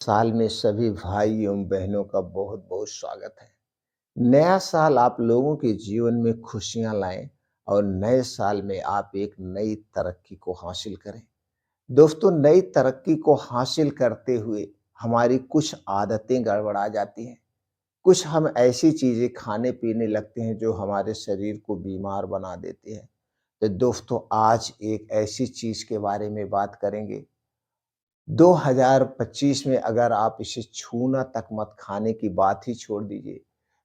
साल में सभी भाई एवं बहनों का बहुत बहुत स्वागत है। नया साल आप लोगों के जीवन में खुशियां लाएं और नए साल में आप एक नई तरक्की को हासिल करें। दोस्तों, नई तरक्की को हासिल करते हुए हमारी कुछ आदतें गड़बड़ा जाती हैं। कुछ हम ऐसी चीजें खाने पीने लगते हैं जो हमारे शरीर को बीमार बना देती है। तो दोस्तों, आज एक ऐसी चीज के बारे में बात करेंगे 2025 में अगर आप इसे छूना तक मत, खाने की बात ही छोड़ दीजिए।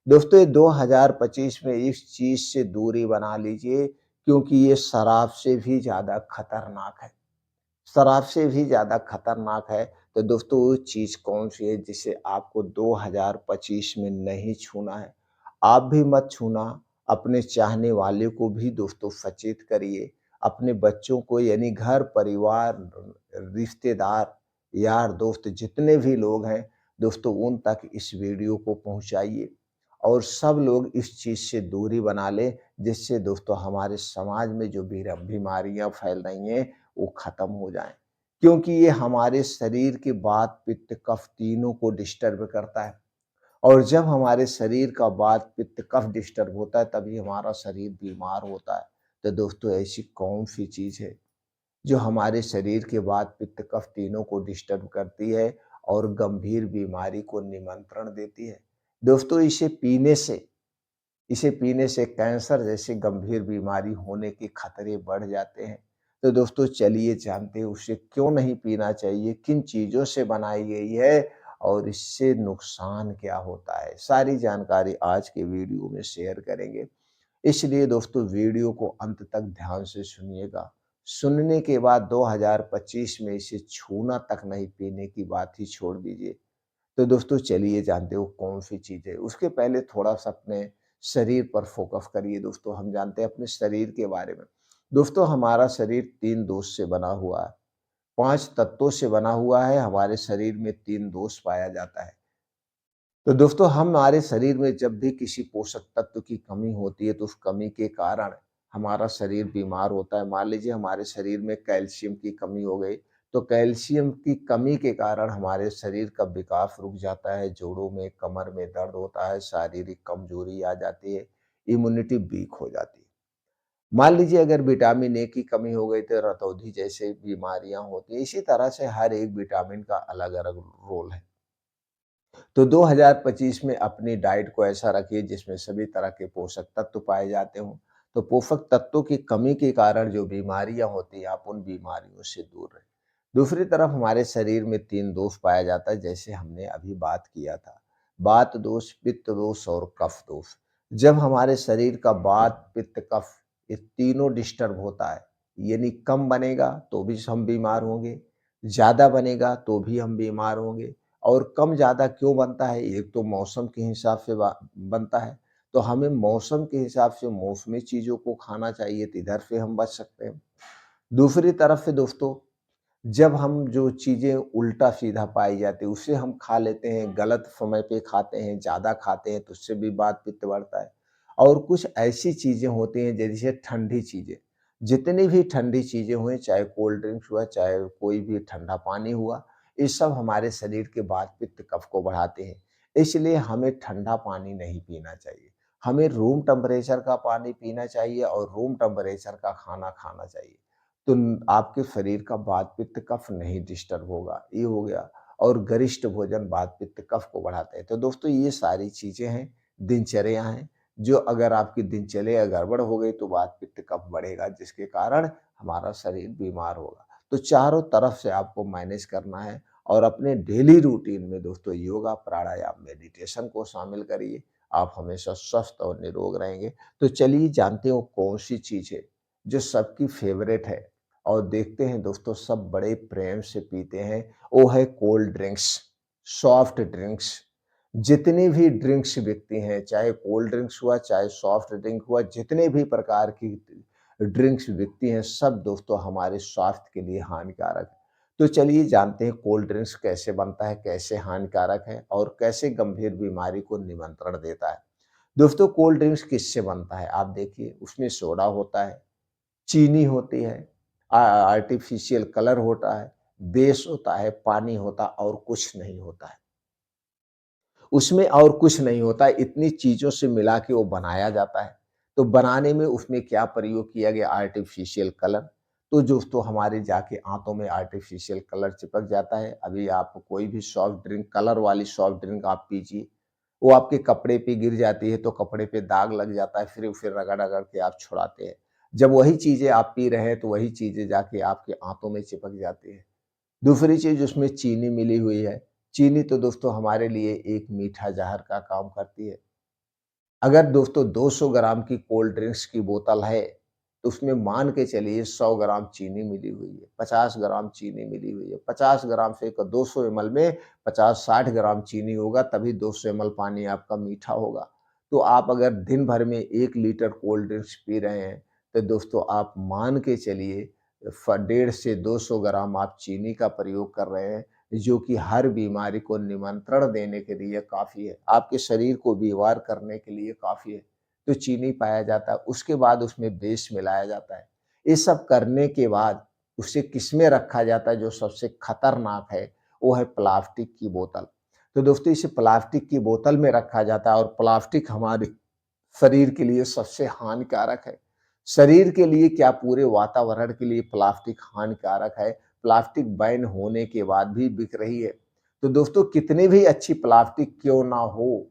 दोस्तों, ये 2025 में इस चीज़ से दूरी बना लीजिए क्योंकि ये शराब से भी ज़्यादा खतरनाक है। शराब से भी ज़्यादा खतरनाक है। तो दोस्तों, वो चीज़ कौन-सी है जिसे आपको 2025 में नहीं छूना है? आप भी मत छूना, अपने चाहने वाले को भी दोस्तों सचेत करिए। अपने बच्चों को यानी घर परिवार, रिश्तेदार, यार दोस्त जितने भी लोग हैं, दोस्तों उन तक इस वीडियो को पहुँचाइए और सब लोग इस चीज़ से दूरी बना लें, जिससे दोस्तों हमारे समाज में जो बीमारियाँ फैल रही हैं, वो खत्म हो जाएँ। क्योंकि ये हमारे शरीर के वात, पित्त, कफ तीनों को डिस्टर्ब करता है और जब हमारे शरीर का वात, पित्त, कफ डिस्टर्ब होता है तभी हमारा शरीर बीमार होता है। तो दोस्तों, ऐसी कौन-सी चीज़ है जो हमारे शरीर के वात, पित्त, कफ तीनों को डिस्टर्ब करती है और गंभीर बीमारी को निमंत्रण देती है? दोस्तों, इसे पीने से कैंसर जैसी गंभीर बीमारी होने के खतरे बढ़ जाते हैं। तो दोस्तों, चलिए जानते हैं उसे क्यों नहीं पीना चाहिए, किन चीज़ों से बनाई गई है और इससे नुकसान क्या होता है। सारी जानकारी आज के वीडियो में शेयर करेंगे। इसलिए दोस्तों, वीडियो को अंत तक ध्यान से सुनिएगा। सुनने के बाद 2025 में इसे छूना तक नहीं, पीने की बात ही छोड़ दीजिए। तो दोस्तों, चलिए जानते हो कौन-सी चीज़ है। उसके पहले थोड़ा-सा अपने शरीर पर फ़ोकस करिए दोस्तों। हम जानते हैं अपने शरीर के बारे में। दोस्तों, हमारा शरीर 3 दोष से बना हुआ है, 5 तत्वों से बना हुआ है। हमारे शरीर में 3 दोष पाया जाता है। तो दोस्तों, हमारे शरीर में जब भी किसी पोषक तत्व की कमी होती है, तो उस कमी के कारण हमारा शरीर बीमार होता है। मान लीजिए हमारे शरीर में कैल्शियम की कमी हो गई, तो कैल्शियम की कमी के कारण हमारे शरीर का विकास रुक जाता है, जोड़ों में, कमर में दर्द होता है, शारीरिक कमजोरी आ जाती है, इम्यूनिटी वीक हो जाती है। मान लीजिए अगर विटामिन ए की कमी हो गई तो रतौंधी जैसे बीमारियां होती हैं। इसी तरह से हर एक विटामिन का अलग-अलग रोल है। तो 2025 में अपनी डाइट को ऐसा रखिए जिसमें सभी तरह के पोषक तत्व पाए जाते हों। तो पोषक तत्वों की कमी के कारण जो बीमारियां होती हैं, आप उन बीमारियों से दूर रहें। दूसरी तरफ हमारे शरीर में 3 दोष पाया जाता है, जैसे हमने अभी बात किया था। वात दोष, पित्त दोष और कफ दोष। जब हमारे शरीर का वात, पित्त, कफ ये तीनों डिस्टर्ब होता है, यानी कम बनेगा तो भी हम बीमार होंगे, ज़्यादा बनेगा तो भी हम बीमार होंगे। और कम ज़्यादा क्यों बनता है? एक तो मौसम के हिसाब से बनता है, तो हमें मौसम के हिसाब से मौसमी चीज़ों को खाना चाहिए, तो इधर से हम बच सकते हैं। दूसरी तरफ से दोस्तों, जब हम जो चीज़ें उल्टा-सीधा पाई जाती है, उसे हम खा लेते हैं, गलत समय पे खाते हैं, ज़्यादा खाते हैं, तो उससे भी वात-पित्त बढ़ता है। और कुछ ऐसी चीज़ें होती हैं जैसे ठंडी चीज़ें, जितनी भी ठंडी चीज़ें हुई, चाहे कोल्ड ड्रिंक्स हुआ, चाहे कोई भी ठंडा पानी हुआ, ये सब हमारे शरीर के वात-पित्त, कफ को बढ़ाते हैं। इसलिए हमें ठंडा पानी नहीं पीना चाहिए। हमें रूम टेम्परेचर का पानी पीना चाहिए और रूम टेम्परेचर का खाना खाना चाहिए। तो आपके शरीर का वात पित्त कफ नहीं डिस्टर्ब होगा, ये हो गया। और गरिष्ठ भोजन वात पित्त कफ को बढ़ाता है। तो दोस्तों, ये सारी चीजें हैं, दिनचर्या हैं, जो अगर आपकी दिनचर्या गड़बड़ हो गई तो वात पित्त कफ बढ़ेगा, जिसके कारण हमारा शरीर बीमार होगा। तो चारों तरफ से आपको मैनेज करना है और अपने डेली रूटीन में दोस्तों योगा, प्राणायाम, मेडिटेशन को शामिल करिए। आप हमेशा स्वस्थ और निरोग रहेंगे। तो चलिए जानते हो कौन सी चीज है जो सबकी फेवरेट है और देखते हैं दोस्तों सब बड़े प्रेम से पीते हैं, वो है कोल्ड ड्रिंक्स, सॉफ्ट ड्रिंक्स। जितनी भी ड्रिंक्स बिकती हैं, चाहे कोल्ड ड्रिंक्स हुआ, चाहे सॉफ्ट ड्रिंक हुआ, जितने भी प्रकार की ड्रिंक्स बिकती हैं, सब दोस्तों हमारे स्वास्थ्य के लिए हानिकारक है। तो चलिए जानते हैं कोल्ड ड्रिंक्स कैसे बनता है, कैसे हानिकारक है और कैसे गंभीर बीमारी को निमंत्रण देता है। दोस्तों, कोल्ड ड्रिंक्स किससे बनता है? आप देखिए, उसमें सोडा होता है, चीनी होती है, आर्टिफ़िशियल कलर होता है, बेस होता है, पानी होता और कुछ नहीं होता है। उसमें और कुछ नहीं होता, इतनी चीज़ों से मिला के वो बनाया जाता है। तो बनाने में उसमें क्या प्रयोग किया गया आर्टिफ़िशियल कलर, तो दोस्तों हमारे जाके आँतों में आर्टिफ़िशियल कलर चिपक जाता है। अभी आप कोई भी सॉफ्ट ड्रिंक कलर वाली सॉफ्ट ड्रिंक आप पीजिए, वो आपके कपड़े पे गिर जाती है तो कपड़े पे दाग लग जाता है, फिर रगड़-रगड़ के आप छुड़ाते हैं। जब वही चीज़ें आप पी रहे हैं तो वही चीज़ें जाके आपके आँतों में चिपक जाती है। दूसरी चीज़ उसमें चीनी मिली हुई है। चीनी तो दोस्तों हमारे लिए एक मीठा ज़हर का काम करती है। अगर दोस्तों 200 ग्राम की कोल्ड ड्रिंक्स की बोतल है, तो उसमें मान के चलिए 100 ग्राम चीनी मिली हुई है, 50 ग्राम चीनी मिली हुई है। 50 ग्राम से 200 एमएल में 50-60 ग्राम चीनी होगा, तभी 200 एमएल पानी आपका मीठा होगा। तो आप अगर दिन भर में 1 लीटर कोल्ड ड्रिंक्स पी रहे हैं, तो दोस्तों आप मान के चलिए 1.5 से 200 ग्राम आप चीनी का प्रयोग कर रहे हैं, जो कि हर बीमारी को निमंत्रण देने के लिए काफ़ी है, आपके शरीर को बीमार करने के लिए काफ़ी है। तो चीनी पाया जाता है, उसके बाद उसमें बेस मिलाया जाता है। ये सब करने के बाद उसे किसमें रखा जाता है जो सबसे खतरनाक है, वो है प्लास्टिक की बोतल। तो दोस्तों इसे प्लास्टिक की बोतल में रखा जाता है और प्लास्टिक हमारे शरीर के लिए सबसे हानिकारक है। शरीर के लिए क्या पूरे वातावरण के लिए प्लास्टिक हानिकारक है। प्लास्टिक बैन होने के बाद भी बिक रही है। तो दोस्तों कितनी भी अच्छी प्लास्टिक क्यों ना हो,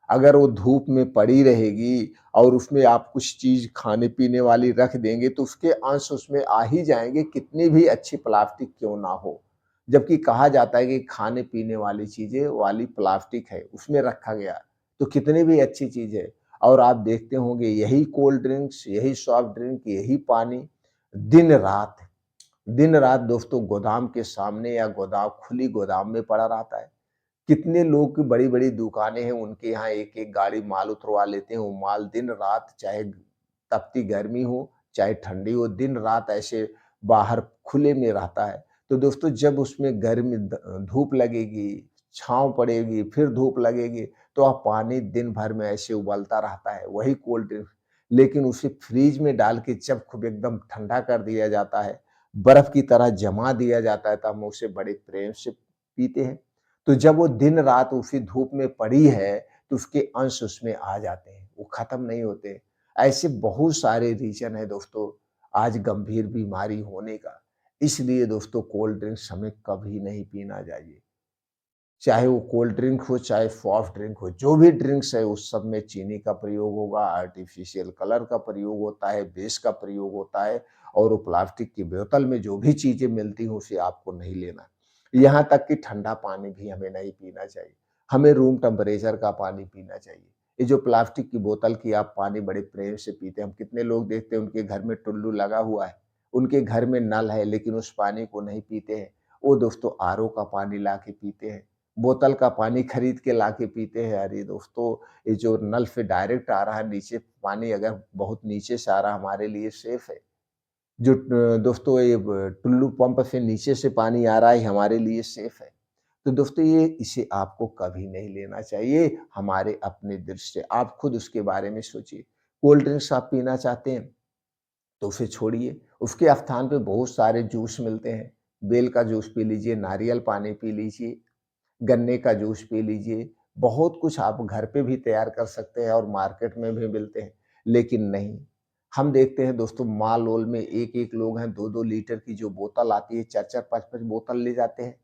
अगर वो धूप में पड़ी रहेगी और उसमें आप कुछ चीज़ खाने-पीने वाली रख देंगे तो उसके अंश उसमें आ ही जाएँगे, कितनी भी अच्छी प्लास्टिक क्यों ना हो। जबकि कहा जाता है कि खाने-पीने वाली चीज़ें वाली प्लास्टिक है, उसमें रखा गया, तो कितनी भी अच्छी चीज़ है। और आप देखते होंगे यही कोल्ड ड्रिंक्स, यही सॉफ्ट ड्रिंक, यही पानी दिन-रात दिन-रात दोस्तों गोदाम के सामने या गोदाम खुली गोदाम में पड़ा रहता है। कितने लोग की बड़ी-बड़ी दुकानें हैं, उनके यहाँ एक-एक गाड़ी माल उतरवा लेते हैं, वो माल दिन-रात चाहे तपती गर्मी हो, चाहे ठंडी हो, दिन-रात ऐसे बाहर खुले में रहता है। तो दोस्तों जब उसमें गर्मी धूप लगेगी, छाँव पड़ेगी, फिर धूप लगेगी, तो पानी दिन भर में ऐसे उबलता रहता है, वही कोल्ड ड्रिंक। लेकिन उसे फ्रिज में डाल के जब खूब एकदम ठंडा कर दिया जाता है, बर्फ की तरह जमा दिया जाता है, तो हम उसे बड़े प्रेम से पीते हैं। तो जब वो दिन-रात उसी धूप में पड़ी है, तो उसके अंश उसमें आ जाते हैं, वो खत्म नहीं होते। ऐसे बहुत सारे रीज़न हैं दोस्तों, आज गंभीर बीमारी होने का। इसलिए दोस्तों कोल्ड ड्रिंक्स हमें कभी नहीं पीना चाहिए। चाहे वो कोल्ड ड्रिंक हो, चाहे सॉफ्ट ड्रिंक हो, जो भी ड्रिंक्स है उस सब में चीनी का प्रयोग होगा, आर्टिफ़िशियल कलर का प्रयोग होता है, बेस का प्रयोग होता है और वो प्लास्टिक की बोतल में जो भी चीज़ें मिलती हैं उसे आपको नहीं लेना। यहाँ तक कि ठंडा पानी भी हमें नहीं पीना चाहिए, हमें रूम टेम्परेचर का पानी पीना चाहिए। ये जो प्लास्टिक की बोतल की आप पानी बड़े प्रेम से पीते हैं, हम कितने लोग देखते हैं उनके घर में टुल्लू लगा हुआ है, उनके घर में नल है लेकिन उस पानी को नहीं पीते हैं, वो दोस्तों आरओ का पानी ला के पीते हैं। बोतल का पानी खरीद के लाके पीते हैं। अरे दोस्तों, ये जो नल से डायरेक्ट आ रहा है नीचे पानी अगर बहुत नीचे से आ रहा है हमारे लिए सेफ है। जो दोस्तों ये ब टुल्लू पंप से नीचे से पानी आ रहा है हमारे लिए सेफ है। तो दोस्तों ये इसे आपको कभी नहीं लेना चाहिए हमारे अपने दृष्टि से। आप खुद उसके बारे में सोचिए। कोल्ड ड्रिंक्स आप पीना चाहते हैं तो उसे छोड़िए। उसके स्थान पे बहुत सारे जूस मिलते हैं। बेल का जूस पी लीजिए, नारियल पानी पी लीजिए। गन्ने का जूस पी लीजिए, बहुत कुछ आप घर पे भी तैयार कर सकते हैं और मार्केट में भी मिलते हैं, लेकिन नहीं, हम देखते हैं दोस्तों माल-ओल में 1-1 लोग हैं 2-2 लीटर की जो बोतल आती है 4-4 5-5 बोतल ले जाते हैं।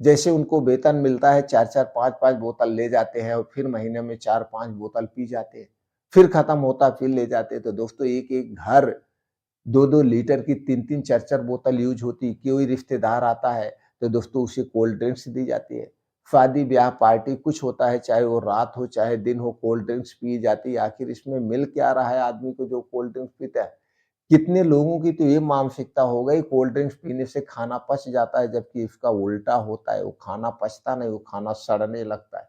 जैसे उनको वेतन मिलता है 4-4 5-5 बोतल ले जाते हैं और फिर महीने में 4-5 बोतल पी जाते हैं, फिर खत्म होता फिर ले जाते हैं। तो दोस्तों एक-एक घर 2-2 लीटर की 3-3 4-4 बोतल यूज़ होती, कोई रिश्तेदार आता है, तो दोस्तों उसे कोल्ड ड्रिंक्स दी जाती है। शादी-ब्याह, पार्टी कुछ होता है, चाहे वो रात हो, चाहे दिन हो, कोल्ड ड्रिंक्स पी जाती है। आखिर इसमें मिल क्या रहा है आदमी को जो कोल्ड ड्रिंक्स पीता है? कितने लोगों की तो ये मानसिकता हो गई कोल्ड ड्रिंक्स पीने से खाना पच जाता है, जबकि इसका उल्टा होता है, वो खाना पचता नहीं, वो खाना सड़ने लगता है।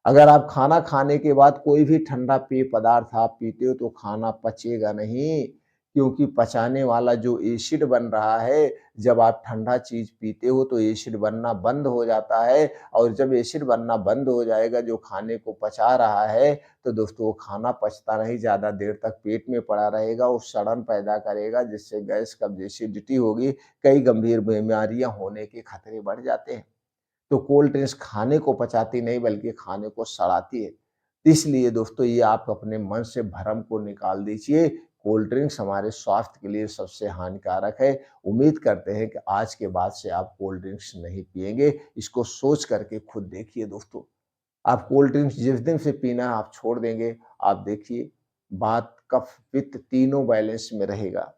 अगर आप खाना खाने के बाद कोई भी ठंडा पेय पदार्थ आप पीते हो तो खाना पचेगा नहीं, क्योंकि पचाने वाला जो एसिड बन रहा है, जब आप ठंडा चीज़ पीते हो तो एसिड बनना बंद हो जाता है और जब एसिड बनना बंद हो जाएगा जो खाने को पचा रहा है, तो दोस्तों वो खाना पचता नहीं, ज़्यादा देर तक पेट में पड़ा रहेगा, वो सड़न पैदा करेगा जिससे गैस, कब्ज़, एसिडिटी होगी, कई गंभीर बीमारियाँ होने के खतरे बढ़ जाते हैं। तो कोल्ड ड्रिंक्स खाने को पचाती नहीं बल्कि खाने को सड़ाती है। इसलिए दोस्तों ये आप अपने मन से भ्रम को निकाल दीजिए, कोल्ड ड्रिंक्स हमारे स्वास्थ्य के लिए सबसे हानिकारक है। उम्मीद करते हैं कि आज के बाद से आप कोल्ड ड्रिंक्स नहीं पिएँगे, इसको सोच कर के खुद देखिए दोस्तों। आप कोल्ड ड्रिंक्स जिस दिन से पीना आप छोड़ देंगे, आप देखिए बात, कफ, पित्त तीनों बैलेंस में रहेगा।